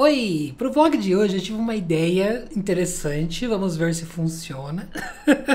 Oi! Pro vlog de hoje eu tive uma ideia interessante, vamos ver se funciona.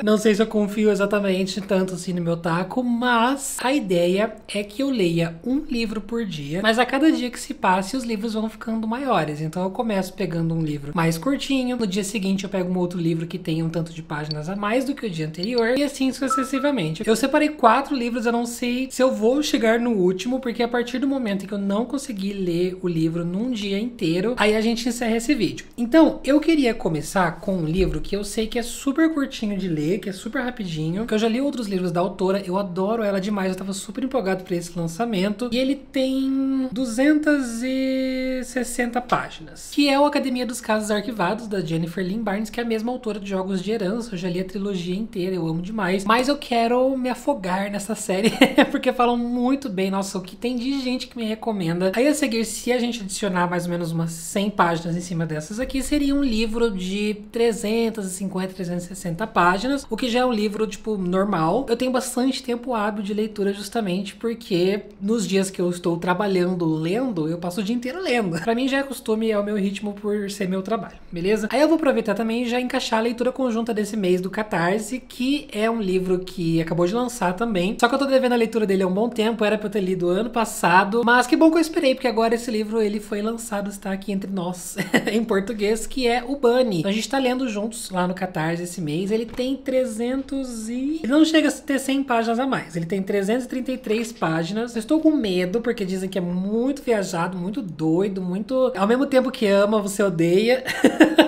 Não sei se eu confio exatamente tanto assim no meu taco, mas a ideia é que eu leia um livro por dia, mas a cada dia que se passe os livros vão ficando maiores. Então eu começo pegando um livro mais curtinho, no dia seguinte eu pego um outro livro que tenha um tanto de páginas a mais do que o dia anterior, e assim sucessivamente. Eu separei 4 livros, eu não sei se eu vou chegar no último, porque a partir do momento em que eu não conseguir ler o livro num dia inteiro, aí a gente encerra esse vídeo. Então, eu queria começar com um livro que eu sei que é super curtinho de ler, que é super rapidinho, que eu já li outros livros da autora, eu adoro ela demais, eu tava super empolgado pra esse lançamento, e ele tem 260 páginas, que é o Academia dos Casos Arquivados, da Jennifer Lynn Barnes, que é a mesma autora de Jogos de Herança. Eu já li a trilogia inteira, eu amo demais, mas eu quero me afogar nessa série, porque falam muito bem, nossa, o que tem de gente que me recomenda. Aí a seguir, se a gente adicionar mais ou menos umas 100 páginas em cima dessas aqui, seria um livro de 350, 360 páginas, o que já é um livro, tipo, normal. Eu tenho bastante tempo hábil de leitura justamente porque nos dias que eu estou trabalhando lendo, eu passo o dia inteiro lendo. Pra mim já é costume, é o meu ritmo por ser meu trabalho, beleza? Aí eu vou aproveitar também e já encaixar a leitura conjunta desse mês do Catarse, que é um livro que acabou de lançar também, só que eu tô devendo a leitura dele há um bom tempo, era pra eu ter lido ano passado, mas que bom que eu esperei, porque agora esse livro ele foi lançado, está aqui entre nós em português, que é o Bunny. A gente tá lendo juntos lá no Catarse esse mês. Ele tem 300 e... ele não chega a ter 100 páginas a mais. Ele tem 333 páginas. Eu estou com medo, porque dizem que é muito viajado, muito doido, muito... ao mesmo tempo que ama, você odeia.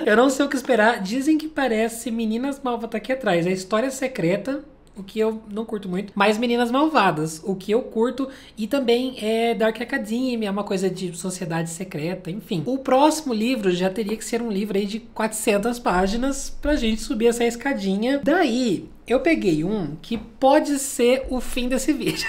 Eu não sei o que esperar. Dizem que parece Meninas Malvadas, tá aqui atrás. É História Secreta, o que eu não curto muito, mas Meninas Malvadas, o que eu curto, e também é Dark Academia, é uma coisa de sociedade secreta, enfim. O próximo livro já teria que ser um livro aí de 400 páginas pra gente subir essa escadinha. Daí, eu peguei um que pode ser o fim desse vídeo.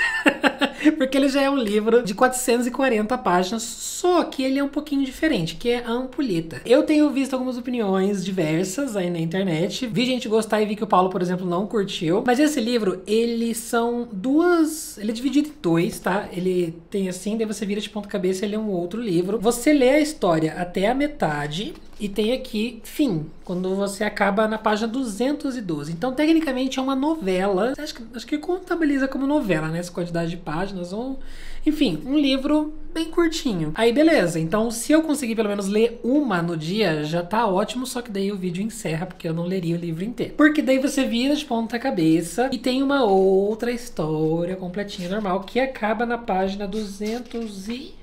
Porque ele já é um livro de 440 páginas, só que ele é um pouquinho diferente, que é a Ampulheta. Eu tenho visto algumas opiniões diversas aí na internet. Vi gente gostar e vi que o Paulo, por exemplo, não curtiu. Mas esse livro, ele são duas... ele é dividido em 2, tá? Ele tem assim, daí você vira de ponta cabeça, ele é um outro livro. Você lê a história até a metade e tem aqui fim, quando você acaba na página 212. Então, tecnicamente, é uma novela. Acho que contabiliza como novela, né? Essa quantidade de páginas. Ou, enfim, um livro bem curtinho. Aí, beleza. Então, se eu conseguir pelo menos ler uma no dia, já tá ótimo. Só que daí o vídeo encerra, porque eu não leria o livro inteiro. Porque daí você vira de ponta cabeça e tem uma outra história completinha, normal, que acaba na página 230.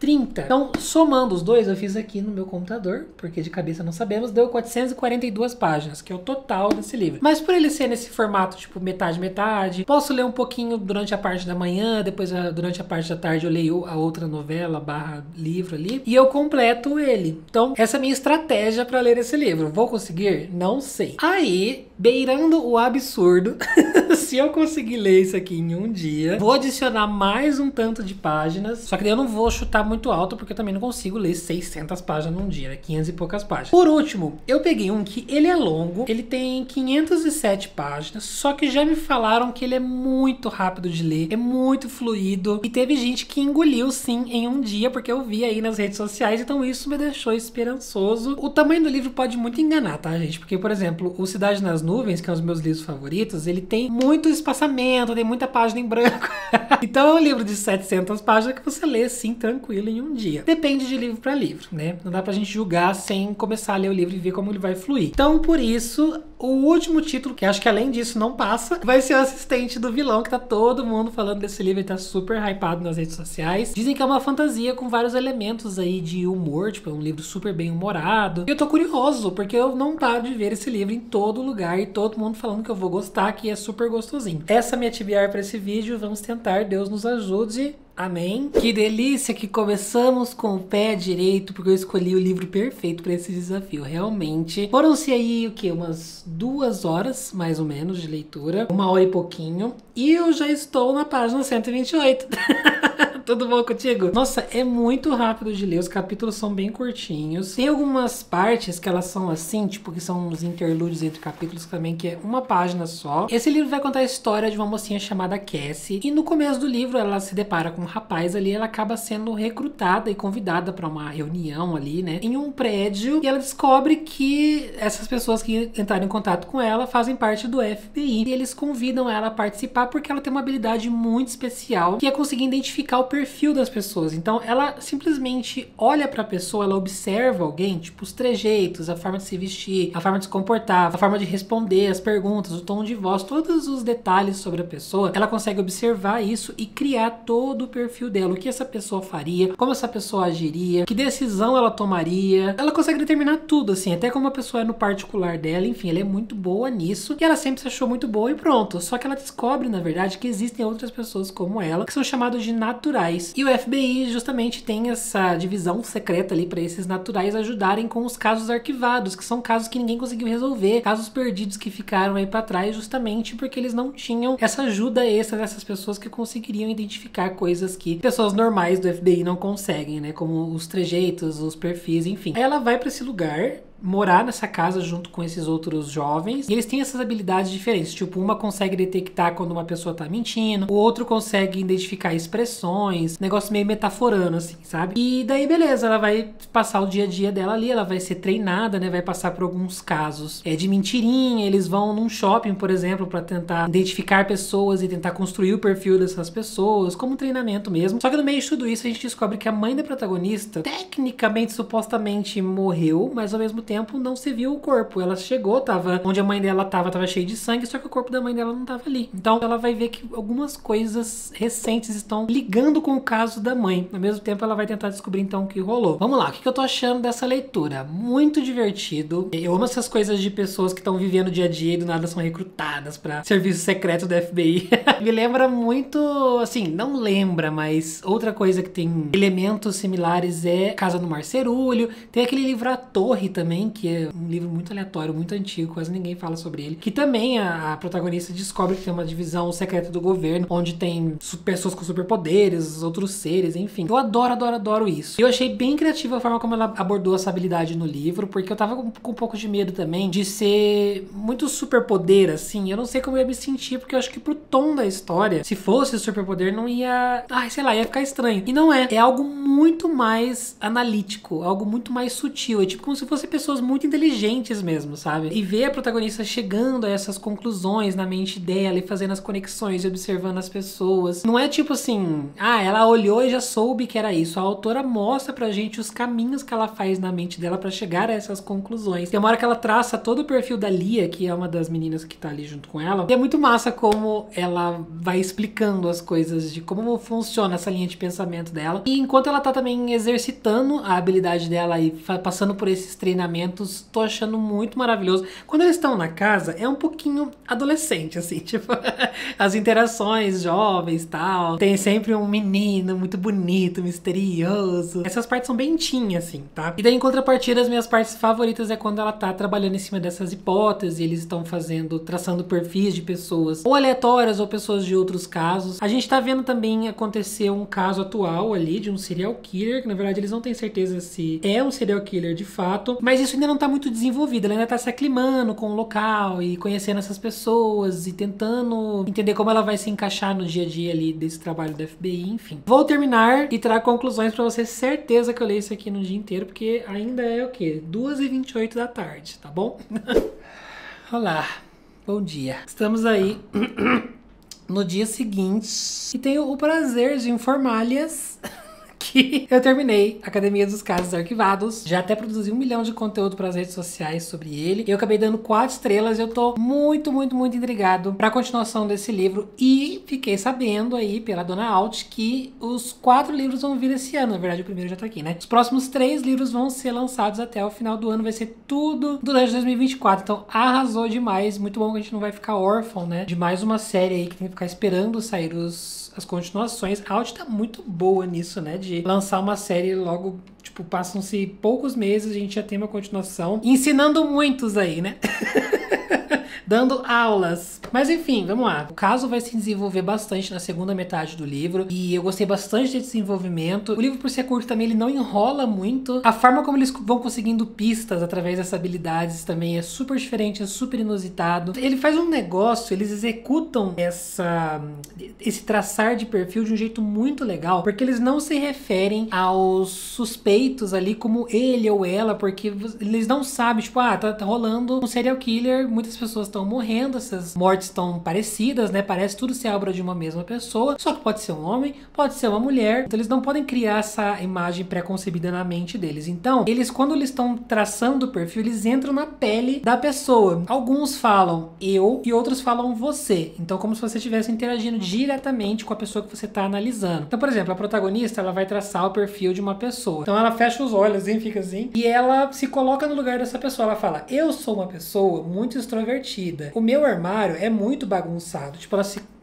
Então, somando os dois, eu fiz aqui no meu computador, porque de cabeça não sabemos, deu 442 páginas, que é o total desse livro. Mas por ele ser nesse formato, tipo, metade, metade, posso ler um pouquinho durante a parte da manhã, depois durante a parte da tarde eu leio a outra novela / livro ali, e eu completo ele. Então, essa é a minha estratégia para ler esse livro. Vou conseguir? Não sei. Aí, beirando o absurdo, se eu conseguir ler isso aqui em um dia, vou adicionar mais um tanto de páginas, só que daí eu não vou chutar muito alto, porque eu também não consigo ler 600 páginas num dia, né? 500 e poucas páginas. Por último, eu peguei um que ele é longo, ele tem 507 páginas, só que já me falaram que ele é muito rápido de ler, é muito fluido, e teve gente que engoliu sim em um dia, porque eu vi aí nas redes sociais, então isso me deixou esperançoso. O tamanho do livro pode muito enganar, tá, gente? Porque, por exemplo, o Cidade nas Nuvens, que é um dos meus livros favoritos, ele tem muito espaçamento, tem muita página em branco. Então é um livro de 700 páginas que você lê assim, tranquilo, em um dia. Depende de livro para livro, né? Não dá pra gente julgar sem começar a ler o livro e ver como ele vai fluir. Então, por isso, o último título, que acho que além disso não passa, vai ser O Assistente do Vilão, que tá todo mundo falando desse livro, ele tá super hypado nas redes sociais. Dizem que é uma fantasia com vários elementos aí de humor, tipo, é um livro super bem humorado. E eu tô curioso, porque eu não paro de ver esse livro em todo lugar e todo mundo falando que eu vou gostar, que é super gostosinho. Essa é a minha TBR pra esse vídeo, vamos tentar, Deus nos ajude. Amém. Que delícia que começamos com o pé direito, porque eu escolhi o livro perfeito para esse desafio. Realmente. Foram-se aí, o quê? Umas 2 horas, mais ou menos, de leitura. 1 hora e pouquinho. E eu já estou na página 128. Tudo bom contigo? Nossa, é muito rápido de ler, os capítulos são bem curtinhos. Tem algumas partes que elas são assim, tipo, que são uns interlúdios entre capítulos também, que é uma página só. Esse livro vai contar a história de uma mocinha chamada Cassie, e no começo do livro ela se depara com um rapaz ali, ela acaba sendo recrutada e convidada para uma reunião ali, né, em um prédio, e ela descobre que essas pessoas que entraram em contato com ela fazem parte do FBI, e eles convidam ela a participar porque ela tem uma habilidade muito especial, que é conseguir identificar o perfil das pessoas. Então ela simplesmente olha pra pessoa, ela observa alguém, tipo os trejeitos, a forma de se vestir, a forma de se comportar, a forma de responder as perguntas, o tom de voz, todos os detalhes sobre a pessoa, ela consegue observar isso e criar todo o perfil dela, o que essa pessoa faria, como essa pessoa agiria, que decisão ela tomaria. Ela consegue determinar tudo, assim, até como a pessoa é no particular dela. Enfim, ela é muito boa nisso e ela sempre se achou muito boa e pronto. Só que ela descobre, na verdade, que existem outras pessoas como ela, que são chamadas de naturais. E o FBI justamente tem essa divisão secreta ali para esses naturais ajudarem com os casos arquivados, que são casos que ninguém conseguiu resolver, casos perdidos que ficaram aí para trás justamente porque eles não tinham essa ajuda extra dessas pessoas que conseguiriam identificar coisas que pessoas normais do FBI não conseguem, né? Como os trejeitos, os perfis, enfim. Aí ela vai para esse lugar morar nessa casa junto com esses outros jovens, e eles têm essas habilidades diferentes, tipo, uma consegue detectar quando uma pessoa tá mentindo, o outro consegue identificar expressões, negócio meio metaforando, assim, sabe? E daí, beleza, ela vai passar o dia a dia dela ali, ela vai ser treinada, né, vai passar por alguns casos de mentirinha, eles vão num shopping, por exemplo, pra tentar identificar pessoas e tentar construir o perfil dessas pessoas, como um treinamento mesmo. Só que no meio de tudo isso, a gente descobre que a mãe da protagonista, tecnicamente, supostamente morreu, mas ao mesmo tempo não se viu o corpo. Ela chegou, tava onde a mãe dela tava cheio de sangue, só que o corpo da mãe dela não tava ali. Então ela vai ver que algumas coisas recentes estão ligando com o caso da mãe. Ao mesmo tempo ela vai tentar descobrir então o que rolou. Vamos lá, o que eu tô achando dessa leitura? Muito divertido. Eu amo essas coisas de pessoas que estão vivendo o dia a dia e do nada são recrutadas pra serviço secreto do FBI. Me lembra muito, assim, não lembra, mas outra coisa que tem elementos similares é Casa do Mar Cerúleo. Tem aquele livro A Torre também, que é um livro muito aleatório, muito antigo, quase ninguém fala sobre ele, que também a protagonista descobre que tem uma divisão secreta do governo, onde tem pessoas com superpoderes, outros seres, enfim. Eu adoro isso. Eu achei bem criativa a forma como ela abordou essa habilidade no livro, porque eu tava com um pouco de medo também de ser muito superpoder, assim. Eu não sei como eu ia me sentir, porque eu acho que pro tom da história, se fosse superpoder, não ia... Ai, sei lá, ia ficar estranho. E não é. É algo muito mais analítico, algo muito mais sutil. É tipo como se fossem pessoas muito inteligentes mesmo, sabe? E ver a protagonista chegando a essas conclusões na mente dela e fazendo as conexões e observando as pessoas. Não é tipo assim, ela olhou e já soube que era isso. A autora mostra pra gente os caminhos que ela faz na mente dela pra chegar a essas conclusões. Tem uma hora que ela traça todo o perfil da Lia, que é uma das meninas que tá ali junto com ela. E é muito massa como ela vai explicando as coisas de como funciona essa linha de pensamento dela. E enquanto ela tá também exercitando a habilidade dela e passando por esses treinamentos, tô achando muito maravilhoso. Quando eles estão na casa, é um pouquinho adolescente, assim, tipo, as interações jovens e tal. Tem sempre um menino muito bonito, misterioso. Essas partes são bem teen, assim, tá? E daí, em contrapartida, as minhas partes favoritas é quando ela tá trabalhando em cima dessas hipóteses, eles estão traçando perfis de pessoas, ou aleatórias, ou pessoas de outros casos. A gente tá vendo também acontecer um caso atual ali, de um serial killer, que na verdade eles não têm certeza se é um serial killer de fato, mas isso ainda não tá muito desenvolvido, ela ainda tá se aclimando com o local e conhecendo essas pessoas e tentando entender como ela vai se encaixar no dia a dia ali desse trabalho do FBI, enfim. Vou terminar e trago conclusões pra vocês, certeza que eu leio isso aqui no dia inteiro, porque ainda é o quê? 2h28 da tarde, tá bom? Olá, bom dia. Estamos aí no dia seguinte e tenho o prazer de informar-lhes que eu terminei Academia dos Casos Arquivados. Já até produzi 1 milhão de conteúdo para as redes sociais sobre ele. Eu acabei dando 4 estrelas e eu tô muito intrigado para a continuação desse livro. E fiquei sabendo aí pela Dona Alt que os 4 livros vão vir esse ano. Na verdade, o primeiro já tá aqui, né? Os próximos 3 livros vão ser lançados até o final do ano. Vai ser tudo durante 2024. Então, arrasou demais. Muito bom que a gente não vai ficar órfão, né? De mais uma série aí que tem que ficar esperando sair as continuações. A Alt tá muito boa nisso, né? De lançar uma série logo, tipo, passam-se poucos meses, a gente já tem uma continuação. Ensinando muitos aí, né? Dando aulas. Mas enfim, vamos lá. O caso vai se desenvolver bastante na segunda metade do livro. E eu gostei bastante desse desenvolvimento. O livro, por ser curto também, ele não enrola muito. A forma como eles vão conseguindo pistas através dessas habilidades também é super diferente, é super inusitado. Ele faz um negócio, eles executam esse traçar de perfil de um jeito muito legal, porque eles não se referem aos suspeitos ali como ele ou ela, porque eles não sabem, tipo, tá rolando um serial killer, muitas pessoas estão morrendo, essas mortes estão parecidas, né? Parece tudo ser obra de uma mesma pessoa, só que pode ser um homem, pode ser uma mulher, então eles não podem criar essa imagem pré-concebida na mente deles. Então, quando eles estão traçando o perfil, eles entram na pele da pessoa. Alguns falam eu e outros falam você. Então, como se você estivesse interagindo diretamente com a pessoa que você está analisando. Então, por exemplo, a protagonista, ela vai traçar o perfil de uma pessoa. Então, ela fecha os olhos, hein, fica assim, e ela se coloca no lugar dessa pessoa. Ela fala, eu sou uma pessoa muito extrovertida. O meu armário é muito bagunçado. Tipo,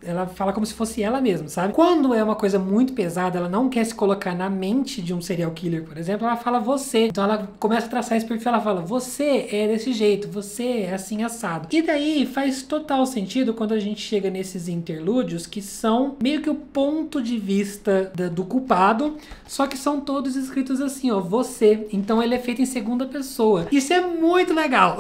ela fala como se fosse ela mesma, sabe? Quando é uma coisa muito pesada, ela não quer se colocar na mente de um serial killer, por exemplo, ela fala você. Então ela começa a traçar esse perfil, ela fala, você é desse jeito, você é assim assado. E daí faz total sentido quando a gente chega nesses interlúdios que são meio que o ponto de vista do culpado, só que são todos escritos assim, ó, você. Então ele é feito em segunda pessoa. Isso é muito legal.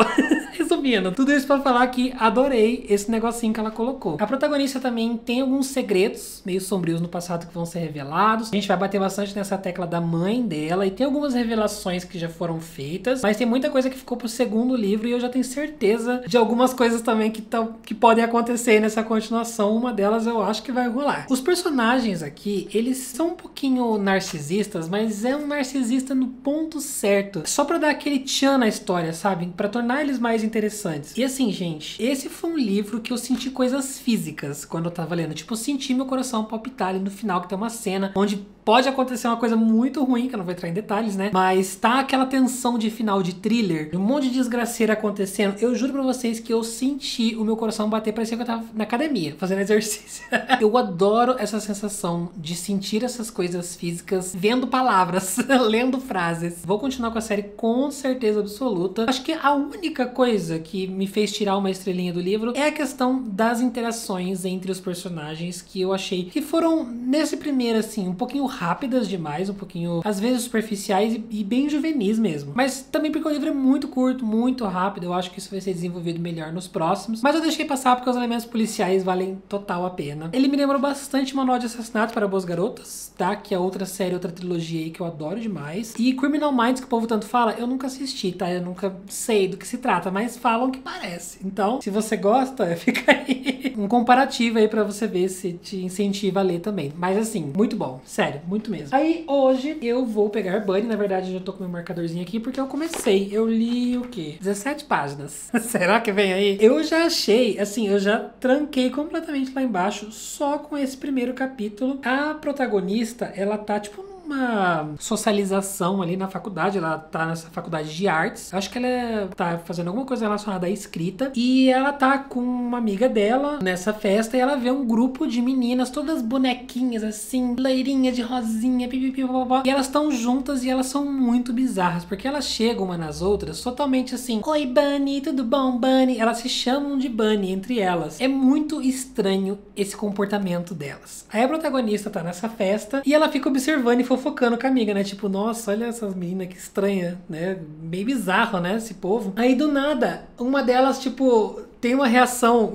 Resumindo, tudo isso pra falar que adorei esse negocinho que ela colocou. A protagonista também tem alguns segredos meio sombrios no passado que vão ser revelados. A gente vai bater bastante nessa tecla da mãe dela e tem algumas revelações que já foram feitas, mas tem muita coisa que ficou pro segundo livro e eu já tenho certeza de algumas coisas também que podem acontecer nessa continuação. Uma delas eu acho que vai rolar. Os personagens aqui, eles são um pouquinho narcisistas, mas é um narcisista no ponto certo, só pra dar aquele tchan na história, sabe? Pra tornar eles mais interessantes. E assim, gente, esse foi um livro que eu senti coisas físicas quando eu tava lendo. Tipo, eu senti meu coração palpitar ali no final, que tem uma cena onde pode acontecer uma coisa muito ruim, que eu não vou entrar em detalhes, né? Mas tá aquela tensão de final de thriller, um monte de desgraceira acontecendo. Eu juro pra vocês que eu senti o meu coração bater, parecia que eu tava na academia, fazendo exercício. Eu adoro essa sensação de sentir essas coisas físicas, vendo palavras, lendo frases. Vou continuar com a série com certeza absoluta. Acho que a única coisa que me fez tirar uma estrelinha do livro é a questão das interações entre os personagens, que eu achei que foram, nesse primeiro, assim, um pouquinho rápidas demais, um pouquinho, às vezes, superficiais e bem juvenis mesmo. Mas também porque o livro é muito curto, muito rápido, eu acho que isso vai ser desenvolvido melhor nos próximos. Mas eu deixei passar porque os elementos policiais valem total a pena. Ele me lembrou bastante Manual de Assassinato para Boas Garotas, tá? Que é outra série, outra trilogia aí que eu adoro demais. E Criminal Minds, que o povo tanto fala, eu nunca assisti, tá? Eu nunca sei do que se trata, mas falam que parece. Então, se você gosta, fica aí um comparativo aí pra você ver se te incentiva a ler também. Mas assim, muito bom, sério, muito mesmo. Aí hoje eu vou pegar Bunny, na verdade eu já tô com meu marcadorzinho aqui porque eu comecei, eu li o quê? 17 páginas. Será que vem aí? Eu já achei, assim, eu já tranquei completamente lá embaixo só com esse primeiro capítulo. A protagonista, ela tá tipo uma socialização ali na faculdade, ela tá nessa faculdade de artes, acho que ela tá fazendo alguma coisa relacionada à escrita, e ela tá com uma amiga dela nessa festa, e ela vê um grupo de meninas, todas bonequinhas assim, loirinha de rosinha, pipipipopopó, e elas estão juntas e elas são muito bizarras, porque elas chegam uma nas outras totalmente assim, oi Bunny, tudo bom Bunny? Elas se chamam de Bunny entre elas. É muito estranho esse comportamento delas. Aí a protagonista tá nessa festa e ela fica observando e fofocando com a amiga, né? Tipo, nossa, olha essas meninas que estranha, né? Meio bizarro, né? Esse povo. Aí do nada, uma delas, tipo, tem uma reação.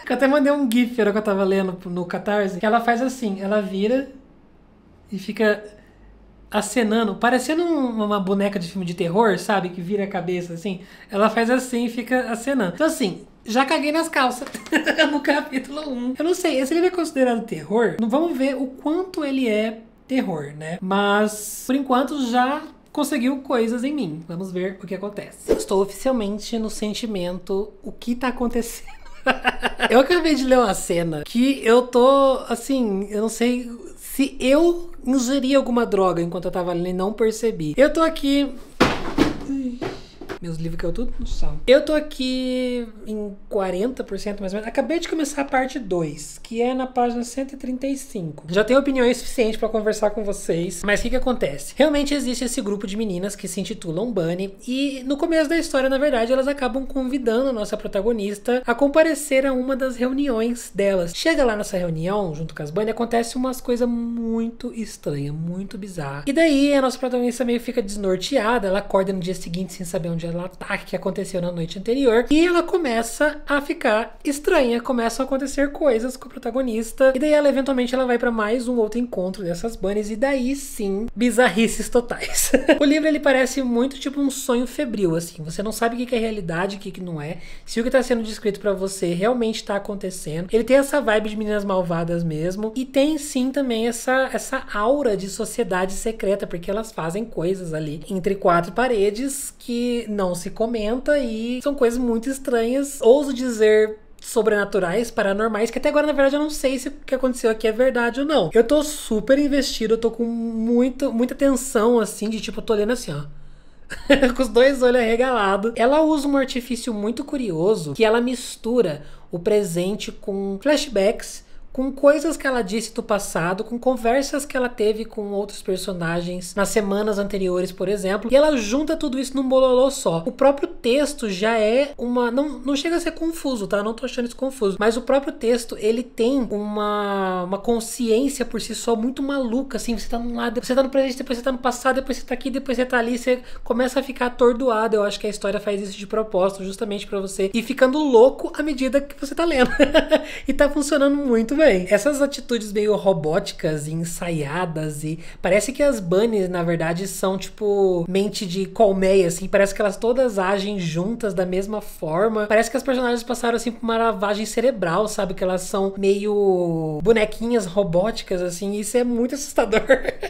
Que eu até mandei um gif, era que eu tava lendo no Catarse, que ela faz assim, ela vira e fica acenando, parecendo uma boneca de filme de terror, sabe? Que vira a cabeça assim. Ela faz assim e fica acenando. Então assim, já caguei nas calças no capítulo 1. Eu não sei, esse livro é considerado terror? Não vamos ver o quanto ele é terror, né? Mas, por enquanto, já conseguiu coisas em mim. Vamos ver o que acontece. Estou oficialmente no sentimento, o que tá acontecendo? Eu acabei de ler uma cena que eu tô, assim, eu não sei se eu ingeri alguma droga enquanto eu tava lendo e não percebi. Eu tô aqui... Meus livros caiu tudo no chão. Eu tô aqui em 40% mais ou menos. Acabei de começar a parte 2, que é na página 135. Já tenho opiniões suficientes pra conversar com vocês. Mas o que acontece? Realmente existe esse grupo de meninas que se intitulam Bunny. E no começo da história, na verdade, elas acabam convidando a nossa protagonista a comparecer a uma das reuniões delas. Chega lá nessa reunião, junto com as Bunny, acontece umas coisas muito estranhas, muito bizarras. E daí a nossa protagonista meio fica desnorteada, ela acorda no dia seguinte sem saber onde ela tá, o que aconteceu na noite anterior, e ela começa a ficar estranha, começam a acontecer coisas com a protagonista, e daí ela eventualmente ela vai pra mais um outro encontro dessas Bunnies, e daí sim, bizarrices totais. O livro ele parece muito tipo um sonho febril, assim, você não sabe o que é realidade, o que não é, se o que tá sendo descrito pra você realmente tá acontecendo. Ele tem essa vibe de meninas malvadas mesmo, e tem sim também essa aura de sociedade secreta, porque elas fazem coisas ali entre quatro paredes que não se comenta e são coisas muito estranhas, ouso dizer sobrenaturais, paranormais, que até agora na verdade eu não sei se o que aconteceu aqui é verdade ou não. Eu tô super investido, eu tô com muita tensão assim, de tipo, eu tô lendo assim, ó. Com os dois olhos arregalados. Ela usa um artifício muito curioso, que ela mistura o presente com flashbacks, com coisas que ela disse do passado, com conversas que ela teve com outros personagens nas semanas anteriores, por exemplo, e ela junta tudo isso num bololô só. O próprio texto já é uma... Não chega a ser confuso, tá? Não tô achando isso confuso. Mas o próprio texto, ele tem uma consciência por si só muito maluca, assim. Você tá num lado, você tá no presente, depois você tá no passado, depois você tá aqui, depois você tá ali, você começa a ficar atordoado. Eu acho que a história faz isso de propósito, justamente pra você ir ficando louco à medida que você tá lendo. E tá funcionando muito bem. Essas atitudes meio robóticas e ensaiadas, e parece que as Bunnies, na verdade, são tipo mente de colmeia, assim, parece que elas todas agem juntas da mesma forma, parece que as personagens passaram assim por uma lavagem cerebral, sabe, que elas são meio bonequinhas robóticas, assim, e isso é muito assustador.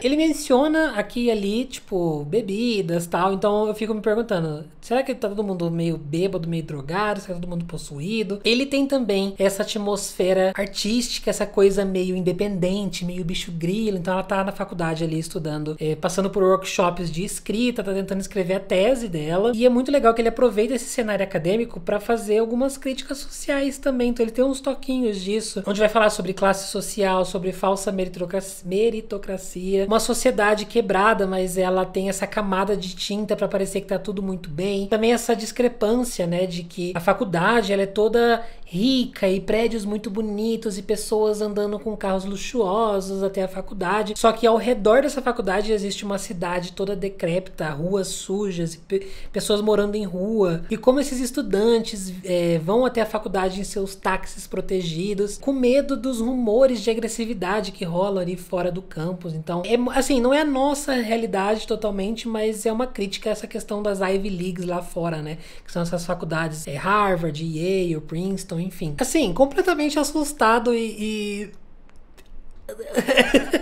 Ele menciona aqui e ali, tipo, bebidas, tal, então eu fico me perguntando, será que tá todo mundo meio bêbado, meio drogado, será que tá todo mundo possuído? Ele tem também essa atmosfera artística, essa coisa meio independente, meio bicho grilo, então ela tá na faculdade ali estudando, passando por workshops de escrita, tá tentando escrever a tese dela, e é muito legal que ele aproveita esse cenário acadêmico pra fazer algumas críticas sociais também, então ele tem uns toquinhos disso, onde vai falar sobre classe social, sobre falsa meritocracia, uma sociedade quebrada, mas ela tem essa camada de tinta pra parecer que tá tudo muito bem, também essa discrepância, né, de que a faculdade, ela é toda rica e prédios muito bonitos e pessoas andando com carros luxuosos até a faculdade, só que ao redor dessa faculdade existe uma cidade toda decrépita, ruas sujas e pessoas morando em rua, e como esses estudantes vão até a faculdade em seus táxis protegidos, com medo dos rumores de agressividade que rolam ali fora do campus. Então, assim, não é a nossa realidade totalmente, mas é uma crítica a essa questão das Ivy Leagues lá fora, né, que são essas faculdades, Harvard, Yale, Princeton, enfim. Assim, completamente assustado e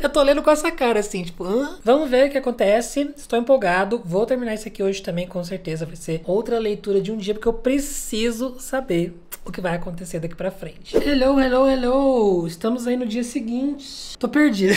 eu tô lendo com essa cara assim, tipo, vamos ver o que acontece. Estou empolgado, vou terminar isso aqui hoje também, com certeza vai ser outra leitura de um dia, porque eu preciso saber o que vai acontecer daqui pra frente. Hello, estamos aí no dia seguinte. Tô perdido.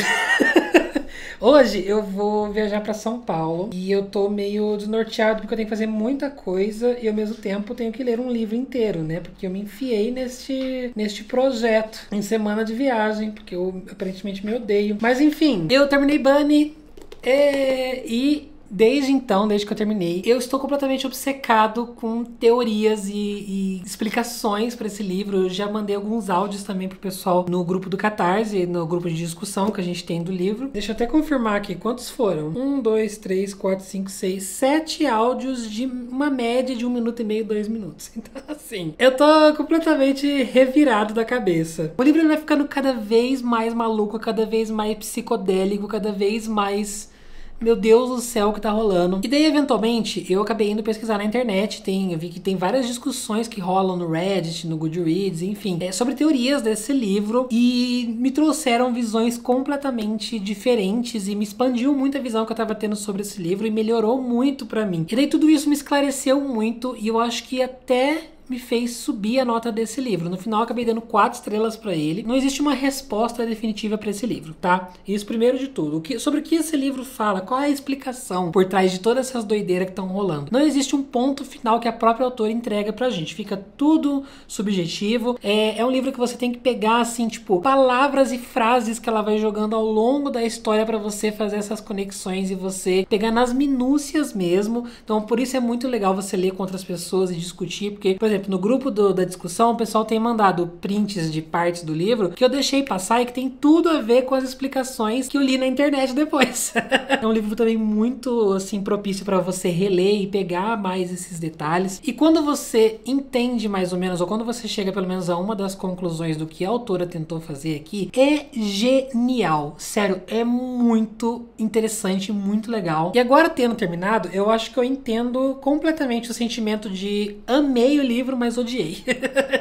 Hoje eu vou viajar pra São Paulo e eu tô meio desnorteado porque eu tenho que fazer muita coisa e ao mesmo tempo tenho que ler um livro inteiro, né? Porque eu me enfiei neste projeto em semana de viagem, porque eu aparentemente me odeio. Mas enfim, eu terminei Bunny e desde então, desde que eu terminei, eu estou completamente obcecado com teorias e explicações para esse livro. Eu já mandei alguns áudios também pro pessoal no grupo do Catarse, no grupo de discussão que a gente tem do livro. Deixa eu até confirmar aqui quantos foram. 1, 2, 3, 4, 5, 6, 7 áudios de uma média de 1 minuto e meio, 2 minutos. Então, assim, eu tô completamente revirado da cabeça. O livro vai ficando cada vez mais maluco, cada vez mais psicodélico, cada vez mais... Meu Deus do céu, o que tá rolando? E daí, eventualmente, eu acabei indo pesquisar na internet. Eu vi que tem várias discussões que rolam no Reddit, no Goodreads, enfim, sobre teorias desse livro. E me trouxeram visões completamente diferentes e me expandiu muito a visão que eu tava tendo sobre esse livro e melhorou muito pra mim. E daí tudo isso me esclareceu muito e eu acho que até me fez subir a nota desse livro. No final, eu acabei dando 4 estrelas pra ele. Não existe uma resposta definitiva pra esse livro, tá? Isso primeiro de tudo. Sobre o que esse livro fala, qual é a explicação por trás de todas essas doideiras que estão rolando. Não existe um ponto final que a própria autora entrega pra gente. Fica tudo subjetivo. É um livro que você tem que pegar, assim, tipo, palavras e frases que ela vai jogando ao longo da história pra você fazer essas conexões e você pegar nas minúcias mesmo. Então, por isso é muito legal você ler com outras pessoas e discutir, porque, por exemplo, no grupo da discussão, o pessoal tem mandado prints de partes do livro que eu deixei passar e que tem tudo a ver com as explicações que eu li na internet depois. É um livro também muito, assim, propício pra você reler e pegar mais esses detalhes. E quando você entende mais ou menos, ou quando você chega pelo menos a uma das conclusões do que a autora tentou fazer aqui, é genial. Sério, é muito interessante, muito legal. E agora, tendo terminado, eu acho que eu entendo completamente o sentimento de amei o livro, mas odiei.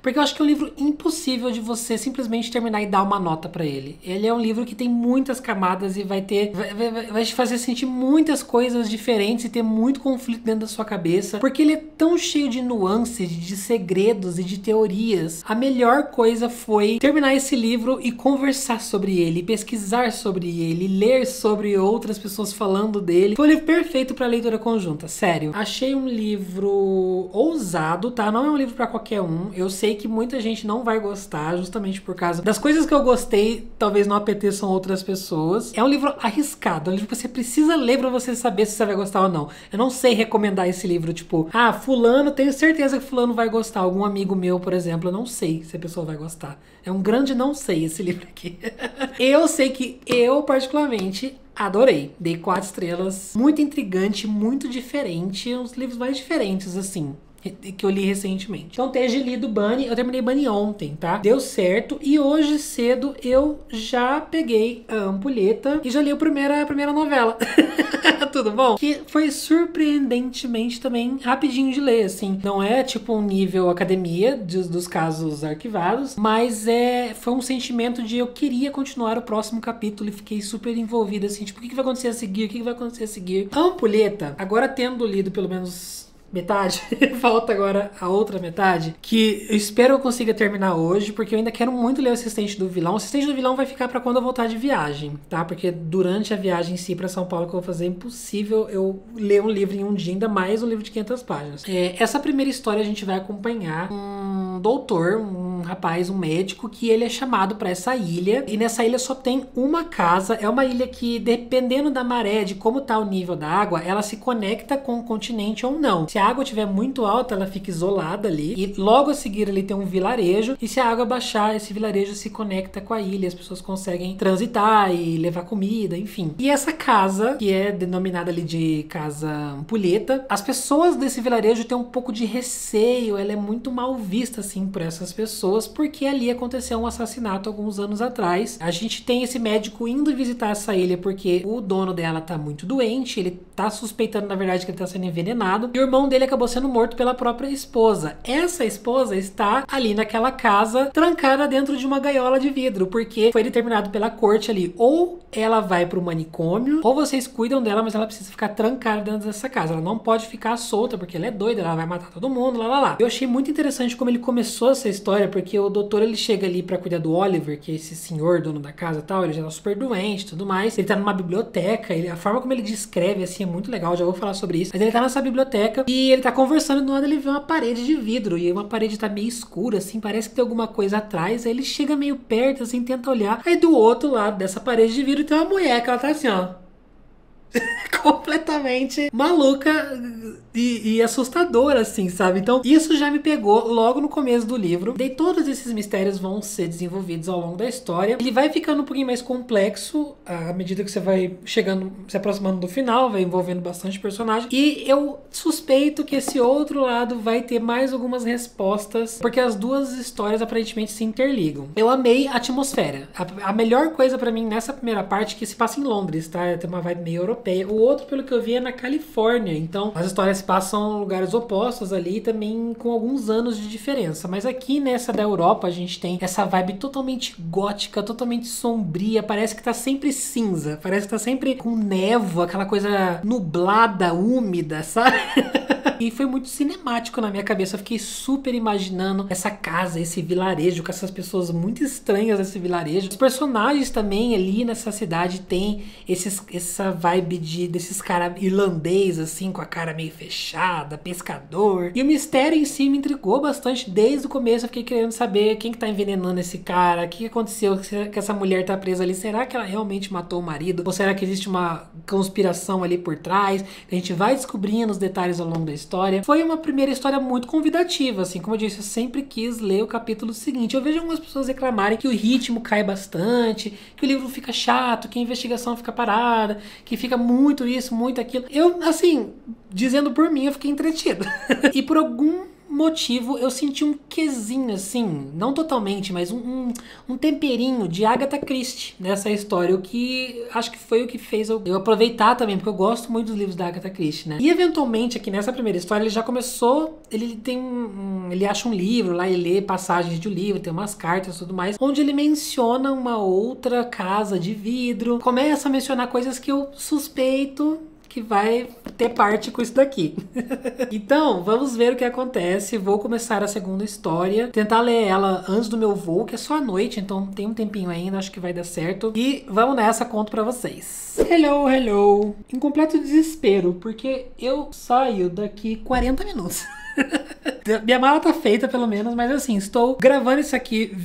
Porque eu acho que é um livro impossível de você simplesmente terminar e dar uma nota pra ele. Ele é um livro que tem muitas camadas e vai te fazer sentir muitas coisas diferentes e ter muito conflito dentro da sua cabeça, porque ele é tão cheio de nuances, de segredos e de teorias. A melhor coisa foi terminar esse livro e conversar sobre ele, pesquisar sobre ele, ler sobre outras pessoas falando dele. Foi um livro perfeito pra leitura conjunta, sério. Achei um livro ousado, tá? Não é um livro pra qualquer um. Eu sei que muita gente não vai gostar, justamente por causa das coisas que eu gostei, talvez não apeteçam outras pessoas. É um livro arriscado, é um livro que você precisa ler pra você saber se você vai gostar ou não. Eu não sei recomendar esse livro, tipo, fulano, tenho certeza que fulano vai gostar. Algum amigo meu, por exemplo, eu não sei se a pessoa vai gostar. É um grande não sei esse livro aqui. Eu sei que eu, particularmente, adorei. Dei 4 estrelas. Muito intrigante, muito diferente. Uns livros mais diferentes, assim, que eu li recentemente. Então, ter lido Bunny, eu terminei Bunny ontem, tá? Deu certo. E hoje cedo eu já peguei a Ampulheta e já li a primeira novela. Tudo bom? Que foi surpreendentemente também rapidinho de ler, assim. Não é tipo um nível academia dos casos arquivados, mas foi um sentimento de eu queria continuar o próximo capítulo e fiquei super envolvida, assim, tipo, o que vai acontecer a seguir? O que vai acontecer a seguir? A Ampulheta, agora tendo lido pelo menos metade, falta agora a outra metade, que eu espero eu consiga terminar hoje, porque eu ainda quero muito ler o Assistente do Vilão. O Assistente do Vilão vai ficar pra quando eu voltar de viagem, tá? Porque durante a viagem em si pra São Paulo que eu vou fazer, é impossível eu ler um livro em um dia, ainda mais um livro de 500 páginas. Essa primeira história a gente vai acompanhar um doutor, um rapaz, um médico, que ele é chamado pra essa ilha, e nessa ilha só tem uma casa. É uma ilha que, dependendo da maré, de como tá o nível da água, ela se conecta com o continente ou não. Se a água estiver muito alta, ela fica isolada ali, e logo a seguir ali tem um vilarejo, e se a água baixar, esse vilarejo se conecta com a ilha, as pessoas conseguem transitar e levar comida, enfim. E essa casa, que é denominada ali de Casa Ampulheta, as pessoas desse vilarejo têm um pouco de receio, ela é muito mal vista, assim, por essas pessoas, porque ali aconteceu um assassinato alguns anos atrás. A gente tem esse médico indo visitar essa ilha porque o dono dela tá muito doente, ele tá suspeitando, na verdade, que ele tá sendo envenenado, e o irmão dele acabou sendo morto pela própria esposa. Essa esposa está ali naquela casa, trancada dentro de uma gaiola de vidro, porque foi determinado pela corte ali, ou ela vai pro manicômio, ou vocês cuidam dela, mas ela precisa ficar trancada dentro dessa casa. Ela não pode ficar solta, porque ela é doida, ela vai matar todo mundo, lá. Eu achei muito interessante como ele começou essa história, porque o doutor, ele chega ali pra cuidar do Oliver, que é esse senhor, dono da casa e tal, ele já tá super doente e tudo mais. Ele tá numa biblioteca, a forma como ele descreve, assim, é muito legal, já vou falar sobre isso. Mas ele tá nessa biblioteca e ele tá conversando e do nada ele vê uma parede de vidro, e uma parede tá meio escura, assim, parece que tem alguma coisa atrás. Aí ele chega meio perto, assim, tenta olhar. Aí do outro lado dessa parede de vidro tem uma mulher que ela tá assim, ó, completamente maluca e assustadora, assim, sabe? Então, isso já me pegou logo no começo do livro. Daí todos esses mistérios vão ser desenvolvidos ao longo da história. Ele vai ficando um pouquinho mais complexo à medida que você vai chegando, se aproximando do final, vai envolvendo bastante personagem. E eu suspeito que esse outro lado vai ter mais algumas respostas, porque as duas histórias aparentemente se interligam. Eu amei a atmosfera. A melhor coisa pra mim nessa primeira parte, que se passa em Londres, tá? Tem uma vibe meio europeia, europeia. O outro, pelo que eu vi, é na Califórnia. Então, as histórias passam em lugares opostos ali, também com alguns anos de diferença. Mas aqui nessa da Europa, a gente tem essa vibe totalmente gótica, totalmente sombria. Parece que tá sempre cinza. Parece que tá sempre com névoa, aquela coisa nublada, úmida, sabe? E foi muito cinemático na minha cabeça. Eu fiquei super imaginando essa casa, esse vilarejo, com essas pessoas muito estranhas desse vilarejo. Os personagens também ali nessa cidade tem essa vibe desses caras irlandês, assim, com a cara meio fechada, pescador. E o mistério em si me intrigou bastante. Desde o começo eu fiquei querendo saber quem que tá envenenando esse cara, o que aconteceu, que essa mulher tá presa ali. Será que ela realmente matou o marido? Ou será que existe uma conspiração ali por trás? A gente vai descobrindo os detalhes ao longo da história. Foi uma primeira história muito convidativa, assim, como eu disse, eu sempre quis ler o capítulo seguinte. Eu vejo algumas pessoas reclamarem que o ritmo cai bastante, que o livro fica chato, que a investigação fica parada, que fica muito isso, muito aquilo. Eu, assim, dizendo por mim, eu fiquei entretido. E por algum motivo eu senti um quesinho assim, não totalmente, mas um temperinho de Agatha Christie nessa história, o que acho que foi o que fez eu aproveitar também, porque eu gosto muito dos livros da Agatha Christie, né? E eventualmente aqui nessa primeira história ele já começou, ele tem ele acha um livro lá, ele lê passagens de um livro, tem umas cartas e tudo mais, onde ele menciona uma outra casa de vidro, começa a mencionar coisas que eu suspeito que vai ter parte com isso daqui. Então, vamos ver o que acontece. Vou começar a segunda história, tentar ler ela antes do meu voo, que é só à noite, então tem um tempinho ainda, acho que vai dar certo. E vamos nessa, conto pra vocês. Hello, hello. Em completo desespero, porque eu saio daqui 40 minutos. Minha mala tá feita, pelo menos, mas assim, estou gravando isso aqui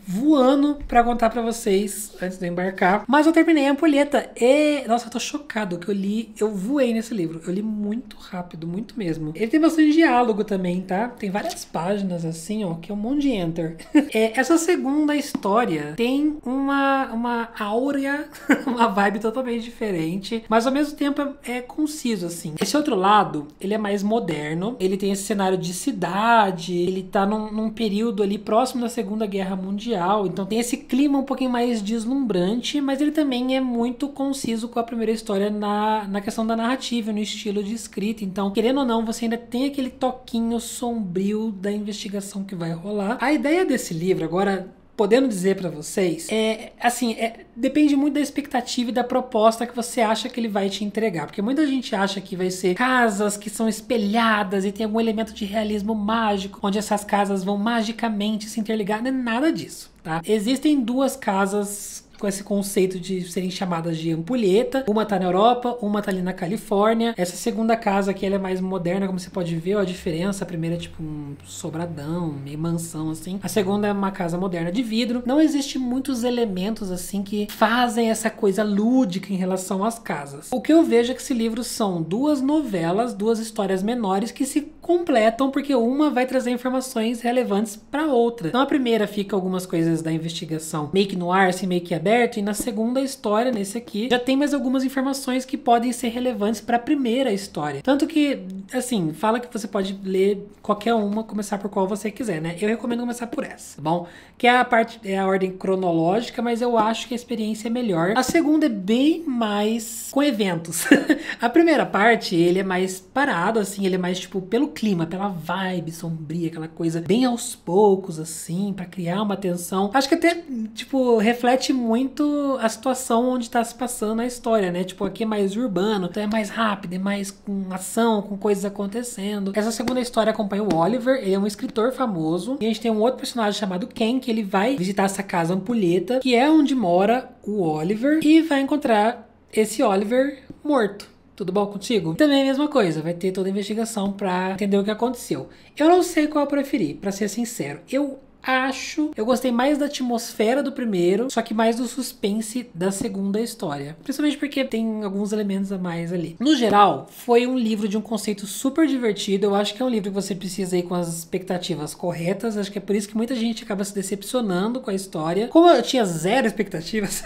voando pra contar pra vocês antes de eu embarcar. Mas eu terminei a ampulheta e... Nossa, eu tô chocado que eu voei nesse livro. Eu li muito rápido, muito mesmo. Ele tem bastante diálogo também, tá? Tem várias páginas assim, ó, que é um monte de enter. Essa segunda história tem uma áurea, uma vibe totalmente diferente, mas ao mesmo tempo é conciso, assim. Esse outro lado, ele é mais moderno, ele tem esse cenário de cidade, ele tá num período ali próximo da Segunda Guerra Mundial, então tem esse clima um pouquinho mais deslumbrante, mas ele também é muito conciso com a primeira história na questão da narrativa, no estilo de escrita. Então, querendo ou não, você ainda tem aquele toquinho sombrio da investigação que vai rolar. A ideia desse livro, agora podendo dizer pra vocês, depende muito da expectativa e da proposta que você acha que ele vai te entregar, porque muita gente acha que vai ser casas que são espelhadas e tem algum elemento de realismo mágico, onde essas casas vão magicamente se interligar. Não é nada disso, tá? Existem duas casas com esse conceito de serem chamadas de ampulheta. Uma tá na Europa, uma tá ali na Califórnia. Essa segunda casa aqui, ela é mais moderna, como você pode ver, ó, a diferença. A primeira é tipo um sobradão, meio mansão, assim. A segunda é uma casa moderna de vidro. Não existe muitos elementos, assim, que fazem essa coisa lúdica em relação às casas. O que eu vejo é que esse livro são duas novelas, duas histórias menores que se completam, porque uma vai trazer informações relevantes para outra. Então a primeira fica algumas coisas da investigação meio que no ar, assim, meio que aberto, e na segunda história, nesse aqui, já tem mais algumas informações que podem ser relevantes para a primeira história. Tanto que, assim, fala que você pode ler qualquer uma, começar por qual você quiser, né? Eu recomendo começar por essa, tá bom? Que é a ordem cronológica, mas eu acho que a experiência é melhor. A segunda é bem mais com eventos. A primeira parte, ele é mais parado, assim, ele é mais, tipo, pelo clima, pela vibe sombria, aquela coisa bem aos poucos, assim, pra criar uma tensão. Acho que até, tipo, reflete muito a situação onde tá se passando a história, né? Tipo, aqui é mais urbano, então é mais rápido, é mais com ação, com coisas acontecendo. Essa segunda história acompanha o Oliver, ele é um escritor famoso, e a gente tem um outro personagem chamado Ken, que ele vai visitar essa casa ampulheta, que é onde mora o Oliver, e vai encontrar esse Oliver morto. Tudo bom contigo? Também é a mesma coisa, vai ter toda a investigação pra entender o que aconteceu. Eu não sei qual eu preferi, pra ser sincero. Eu gostei mais da atmosfera do primeiro, só que mais do suspense da segunda história. Principalmente porque tem alguns elementos a mais ali. No geral, foi um livro de um conceito super divertido. Eu acho que é um livro que você precisa ir com as expectativas corretas. Acho que é por isso que muita gente acaba se decepcionando com a história. Como eu tinha zero expectativas,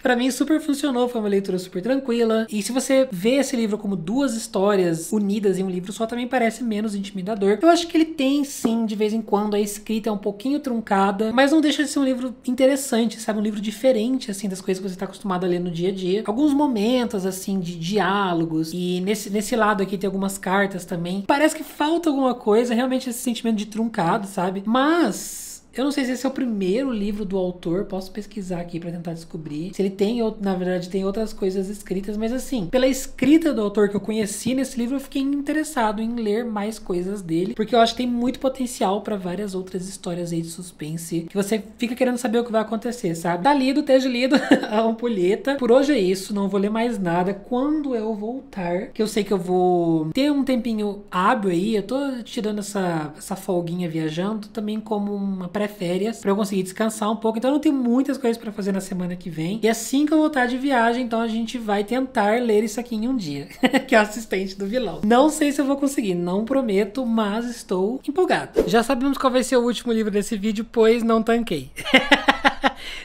Pra mim super funcionou, foi uma leitura super tranquila. E se você vê esse livro como duas histórias unidas em um livro só, também parece menos intimidador. Eu acho que ele tem, sim, de vez em quando, a escrita é um pouquinho truncada, mas não deixa de ser um livro interessante, sabe? Um livro diferente, assim, das coisas que você tá acostumado a ler no dia a dia. Alguns momentos, assim, de diálogos. E nesse lado aqui tem algumas cartas também. Parece que falta alguma coisa, realmente esse sentimento de truncado, sabe? Mas eu não sei se esse é o primeiro livro do autor, posso pesquisar aqui pra tentar descobrir. Se ele tem, na verdade, tem outras coisas escritas, mas assim, pela escrita do autor que eu conheci nesse livro, eu fiquei interessado em ler mais coisas dele, porque eu acho que tem muito potencial pra várias outras histórias aí de suspense, que você fica querendo saber o que vai acontecer, sabe? Tá lido, esteja lido a ampulheta. Por hoje é isso, não vou ler mais nada. Quando eu voltar, que eu sei que eu vou ter um tempinho hábil aí, eu tô tirando essa folguinha viajando, também como uma pré-férias, pra eu conseguir descansar um pouco. Então eu não tenho muitas coisas pra fazer na semana que vem. E assim que eu voltar de viagem, então a gente vai tentar ler isso aqui em um dia. Que é o Assistente do Vilão. Não sei se eu vou conseguir, não prometo, mas estou empolgado. Já sabemos qual vai ser o último livro desse vídeo, pois não tanquei.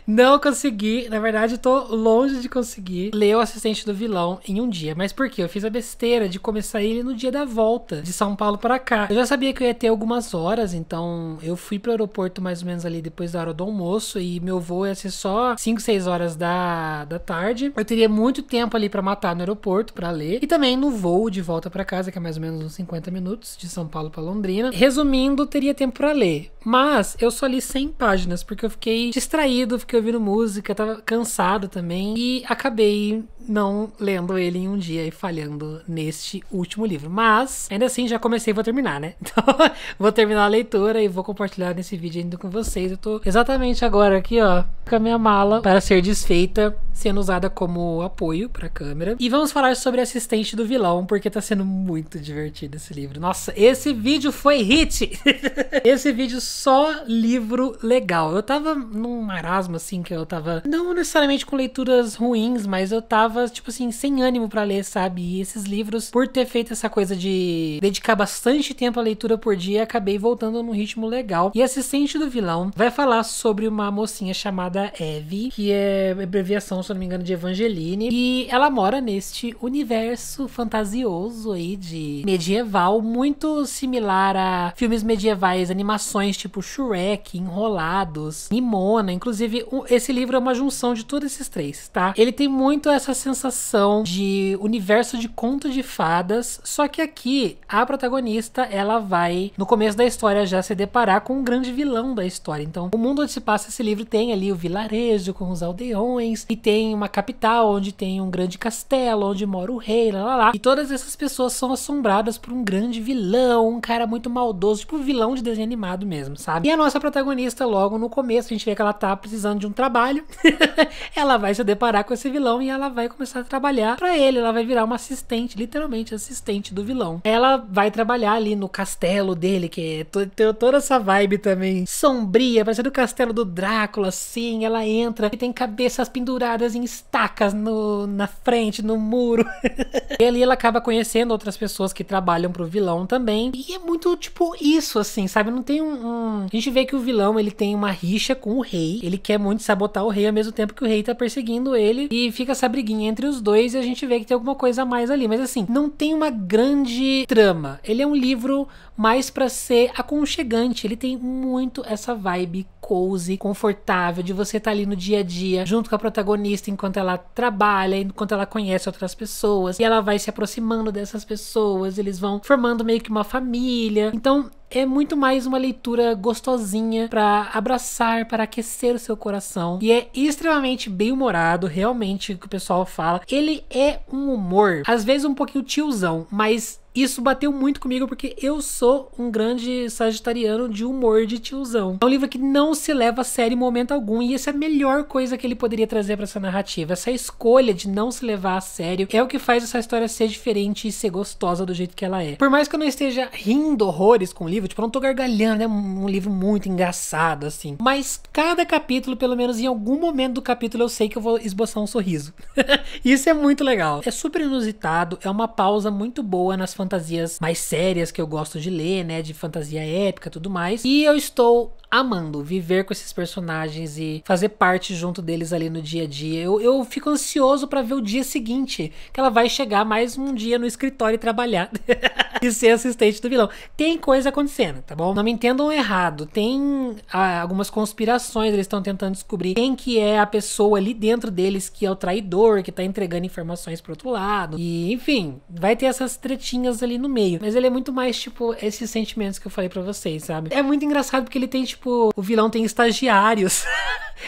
Não consegui, na verdade tô longe de conseguir ler O Assistente do Vilão em um dia. Mas por quê? Eu fiz a besteira de começar ele no dia da volta de São Paulo para cá. Eu já sabia que eu ia ter algumas horas, então eu fui pro aeroporto mais ou menos ali depois da hora do almoço e meu voo ia ser só 5, 6 horas da tarde. Eu teria muito tempo ali para matar no aeroporto para ler e também no voo de volta para casa, que é mais ou menos uns 50 minutos de São Paulo para Londrina. Resumindo, teria tempo para ler, mas eu só li 100 páginas porque eu fiquei distraído, fiquei ouvindo música, tava cansado também e acabei não lendo ele em um dia e falhando neste último livro. Mas, ainda assim, já comecei e vou terminar, né? Então, vou terminar a leitura e vou compartilhar nesse vídeo ainda com vocês. Eu tô exatamente agora aqui, ó, com a minha mala para ser desfeita, sendo usada como apoio pra câmera. E vamos falar sobre Assistente do Vilão, porque tá sendo muito divertido esse livro. Nossa, esse vídeo foi hit! Esse vídeo só livro legal. Eu tava num marasmo, assim, que eu tava, não necessariamente com leituras ruins, mas eu tava, tipo assim, sem ânimo pra ler, sabe? E esses livros, por ter feito essa coisa de dedicar bastante tempo à leitura por dia, acabei voltando num ritmo legal. E Assistente do Vilão vai falar sobre uma mocinha chamada Evie, que é abreviação, se eu não me engano, de Evangeline, e ela mora neste universo fantasioso aí de medieval, muito similar a filmes medievais, animações tipo Shrek, Enrolados, Nimona. Inclusive, esse livro é uma junção de todos esses três, tá? Ele tem muito essa sensação de universo de conto de fadas, só que aqui a protagonista, ela vai no começo da história já se deparar com um grande vilão da história. Então, o mundo onde se passa esse livro tem ali o vilarejo com os aldeões e tem uma capital onde tem um grande castelo onde mora o rei, lá. E todas essas pessoas são assombradas por um grande vilão, um cara muito maldoso, tipo vilão de desenho animado mesmo, sabe? E a nossa protagonista, logo no começo, a gente vê que ela tá precisando de um trabalho. Ela vai se deparar com esse vilão e ela vai começar a trabalhar pra ele. Ela vai virar uma assistente, literalmente assistente do vilão. Ela vai trabalhar ali no castelo dele, que tem toda essa vibe também sombria, parecendo o castelo do Drácula, assim. Ela entra e tem cabeças penduradas em estacas na frente, no muro. E ali ela acaba conhecendo outras pessoas que trabalham pro vilão também. E é muito, tipo, isso, assim, sabe? Não tem A gente vê que o vilão, ele tem uma rixa com o rei. Ele quer muito sabotar o rei ao mesmo tempo que o rei tá perseguindo ele. E fica essa briguinha entre os dois e a gente vê que tem alguma coisa a mais ali. Mas assim, não tem uma grande trama. Ele é um livro mais pra ser aconchegante. Ele tem muito essa vibe cozy, confortável, de você estar ali no dia a dia, junto com a protagonista, enquanto ela trabalha, enquanto ela conhece outras pessoas, e ela vai se aproximando dessas pessoas, eles vão formando meio que uma família. Então, é muito mais uma leitura gostosinha pra abraçar, para aquecer o seu coração. E é extremamente bem humorado, realmente, o que o pessoal fala. Ele é um humor, às vezes um pouquinho tiozão, mas isso bateu muito comigo porque eu sou um grande sagitariano de humor de tiozão. É um livro que não se leva a sério em momento algum, e essa é a melhor coisa que ele poderia trazer pra essa narrativa. Essa escolha de não se levar a sério é o que faz essa história ser diferente e ser gostosa do jeito que ela é. Por mais que eu não esteja rindo horrores com o livro, tipo, eu não tô gargalhando, é um livro muito engraçado, assim. Mas cada capítulo, pelo menos em algum momento do capítulo, eu sei que eu vou esboçar um sorriso. Isso é muito legal. É super inusitado, é uma pausa muito boa nas fantasias fantasias mais sérias que eu gosto de ler, né? De fantasia épica e tudo mais. E eu estou amando viver com esses personagens e fazer parte junto deles ali no dia a dia. Eu fico ansioso pra ver o dia seguinte, que ela vai chegar mais um dia no escritório e trabalhar e ser assistente do vilão. Tem coisa acontecendo, tá bom? Não me entendam errado. Tem algumas conspirações, eles estão tentando descobrir quem que é a pessoa ali dentro deles que é o traidor, que tá entregando informações pro outro lado. E, enfim, vai ter essas tretinhas ali no meio. Mas ele é muito mais, tipo, esses sentimentos que eu falei pra vocês, sabe? É muito engraçado porque ele tem, tipo, o vilão tem estagiários.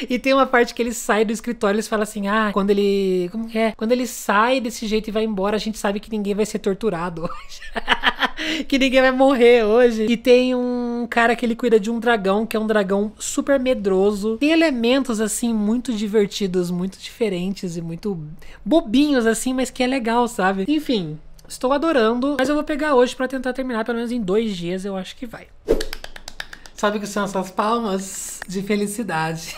E tem uma parte que ele sai do escritório e eles falam assim, quando ele... Como que é? Quando ele sai desse jeito e vai embora, a gente sabe que ninguém vai ser torturado hoje. Que ninguém vai morrer hoje. E tem um cara que ele cuida de um dragão, que é um dragão super medroso. Tem elementos, assim, muito divertidos, muito diferentes e muito bobinhos, assim, mas que é legal, sabe? Enfim, estou adorando. Mas eu vou pegar hoje pra tentar terminar, pelo menos em 2 dias, eu acho que vai. Sabe o que são essas palmas de felicidade?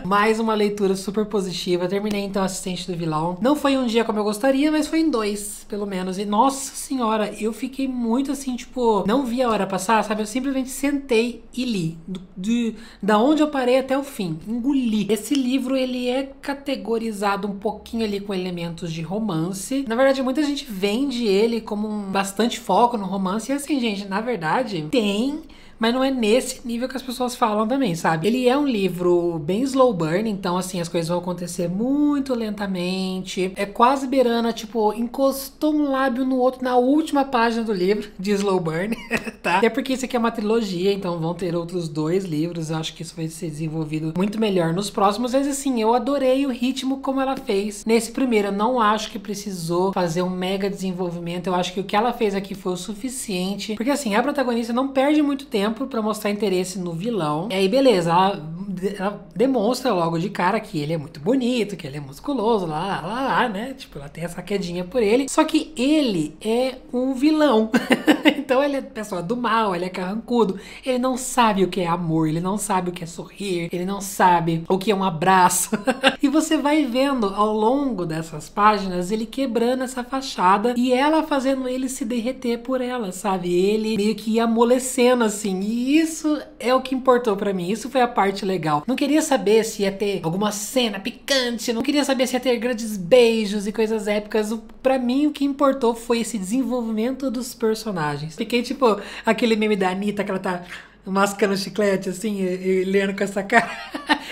Mais uma leitura super positiva. Terminei então Assistente do Vilão. Não foi um dia como eu gostaria, mas foi em 2, pelo menos. E nossa senhora, eu fiquei muito assim, tipo, não vi a hora passar, sabe? Eu simplesmente sentei e li. Da onde eu parei até o fim. Engoli. Esse livro, ele é categorizado um pouquinho ali com elementos de romance. Na verdade, muita gente vende ele como bastante foco no romance. E assim, gente, na verdade, tem... Mas não é nesse nível que as pessoas falam também, sabe? Ele é um livro bem slow burn, então assim, as coisas vão acontecer muito lentamente. É quase beirando, tipo, encostou um lábio no outro na última página do livro de slow burn, tá? É porque isso aqui é uma trilogia, então vão ter outros 2 livros. Eu acho que isso vai ser desenvolvido muito melhor nos próximos. Mas assim, eu adorei o ritmo como ela fez nesse primeiro. Eu não acho que precisou fazer um mega desenvolvimento. Eu acho que o que ela fez aqui foi o suficiente. Porque assim, a protagonista não perde muito tempo pra mostrar interesse no vilão. E aí, beleza, ela demonstra logo de cara que ele é muito bonito, que ele é musculoso, né? Tipo, ela tem essa quedinha por ele. Só que ele é um vilão. Então ele é pessoa do mal, ele é carrancudo. Ele não sabe o que é amor, ele não sabe o que é sorrir, ele não sabe o que é um abraço. E você vai vendo ao longo dessas páginas ele quebrando essa fachada e ela fazendo ele se derreter por ela, sabe? Ele meio que amolecendo assim. E isso é o que importou pra mim. Isso foi a parte legal. Não queria saber se ia ter alguma cena picante, não queria saber se ia ter grandes beijos e coisas épicas. Pra mim, o que importou foi esse desenvolvimento dos personagens. Fiquei tipo aquele meme da Anitta que ela tá mascando chiclete, assim, e lendo com essa cara.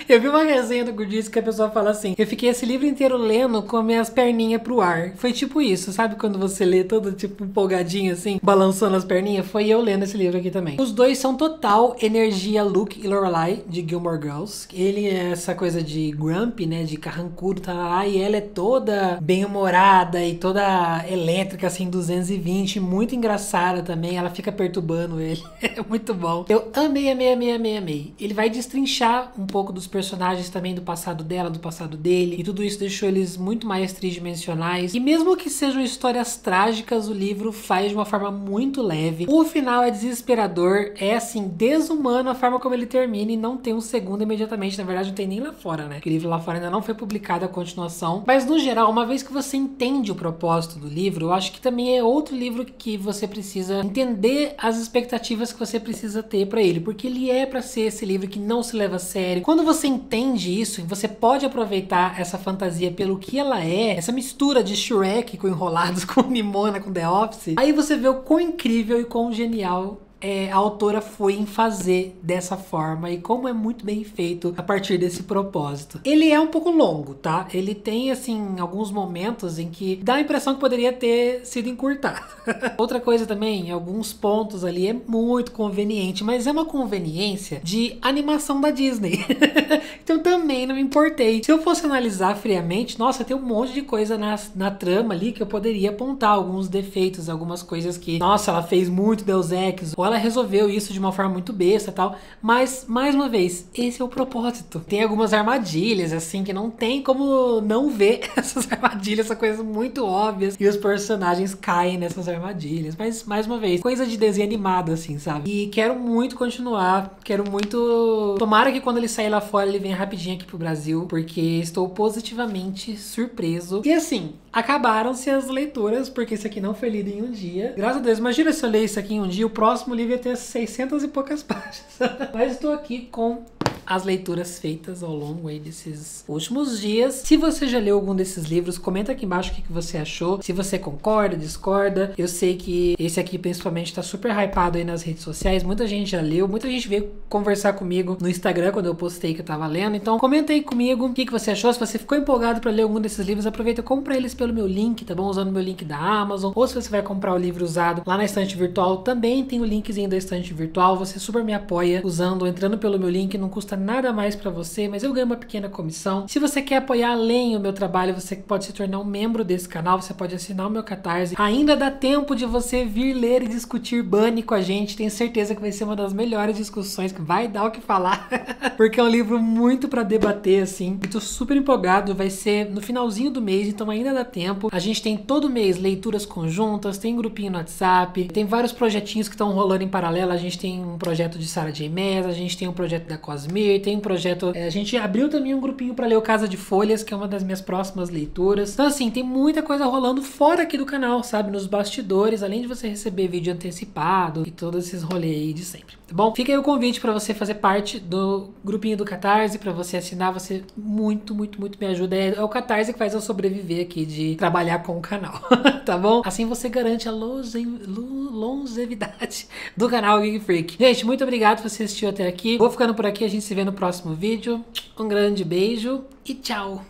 Eu vi uma resenha do Goodreads que a pessoa fala assim: eu fiquei esse livro inteiro lendo com as minhas perninhas pro ar. Foi tipo isso, sabe? Quando você lê todo tipo empolgadinho, assim, balançando as perninhas. Foi eu lendo esse livro aqui também. Os 2 são total energia Luke e Lorelai, de Gilmore Girls. Ele é essa coisa de grumpy, né? De carrancudo, tá lá. E ela é toda bem-humorada e toda elétrica, assim, 220. Muito engraçada também. Ela fica perturbando ele. É muito bom. Eu amei. Ele vai destrinchar um pouco dos personagens também, do passado dela, do passado dele, e tudo isso deixou eles muito mais tridimensionais. E mesmo que sejam histórias trágicas, o livro faz de uma forma muito leve. O final é desesperador, é assim, desumano a forma como ele termina, e não tem um segundo imediatamente. Na verdade, não tem nem lá fora, né? O livro lá fora ainda não foi publicado a continuação. Mas no geral, uma vez que você entende o propósito do livro, eu acho que também é outro livro que você precisa entender as expectativas que você precisa ter pra ele, porque ele é pra ser esse livro que não se leva a sério. Quando você entende isso, você pode aproveitar essa fantasia pelo que ela é, essa mistura de Shrek com Enrolados, com Nimona, com The Office, aí você vê o quão incrível e quão genial a autora foi em fazer dessa forma e como é muito bem feito a partir desse propósito. Ele é um pouco longo, tá? Ele tem, assim, alguns momentos em que dá a impressão que poderia ter sido encurtado. Outra coisa também, alguns pontos ali é muito conveniente, mas é uma conveniência de animação da Disney. Então também não me importei. Se eu fosse analisar friamente, nossa, tem um monte de coisa na trama ali que eu poderia apontar alguns defeitos, algumas coisas que, nossa, ela fez muito Deus Ex, ou ela resolveu isso de uma forma muito besta e tal, mas, mais uma vez, esse é o propósito. Tem algumas armadilhas, assim, que não tem como não ver essas armadilhas, são coisas muito óbvias, e os personagens caem nessas armadilhas, mas, mais uma vez, coisa de desenho animado, assim, sabe? E quero muito continuar, quero muito... Tomara que quando ele sair lá fora, ele venha rapidinho aqui pro Brasil, porque estou positivamente surpreso. E assim, acabaram-se as leituras, porque esse aqui não foi lido em um dia. Graças a Deus, imagina se eu ler isso aqui em um dia, o próximo livro ia ter 600 e poucas páginas. Mas estou aqui com as leituras feitas ao longo aí desses últimos dias. Se você já leu algum desses livros, comenta aqui embaixo o que você achou. Se você concorda, discorda. Eu sei que esse aqui principalmente tá super hypado aí nas redes sociais. Muita gente já leu, muita gente veio conversar comigo no Instagram quando eu postei que eu tava lendo. Então comenta aí comigo o que você achou. Se você ficou empolgado pra ler algum desses livros, aproveita e compra eles pelo meu link, tá bom? Usando o meu link da Amazon. Ou se você vai comprar o livro usado lá na estante virtual, também tem o linkzinho da estante virtual. Você super me apoia usando, entrando pelo meu link, não custa nada mais pra você, mas eu ganho uma pequena comissão. Se você quer apoiar além o meu trabalho, você pode se tornar um membro desse canal, você pode assinar o meu Catarse. Ainda dá tempo de você vir ler e discutir Bunny com a gente, tenho certeza que vai ser uma das melhores discussões, que vai dar o que falar, porque é um livro muito pra debater, assim. Eu tô super empolgado, vai ser no finalzinho do mês, então ainda dá tempo. A gente tem todo mês leituras conjuntas, tem grupinho no WhatsApp, tem vários projetinhos que estão rolando em paralelo. A gente tem um projeto de Sarah J. Maas, a gente tem um projeto da Cosmere, tem um projeto... a gente abriu também um grupinho pra ler o Casa de Folhas, que é uma das minhas próximas leituras. Então assim, tem muita coisa rolando fora aqui do canal, sabe? Nos bastidores, além de você receber vídeo antecipado e todos esses rolês aí de sempre, tá bom? Fica aí o convite pra você fazer parte do grupinho do Catarse, pra você assinar, você muito me ajuda. É o Catarse que faz eu sobreviver aqui, de trabalhar com o canal, tá bom? Assim você garante a longevidade do canal Geek Freak. Gente, muito obrigado por você assistir até aqui. Vou ficando por aqui, a gente se vê no próximo vídeo. Um grande beijo e tchau!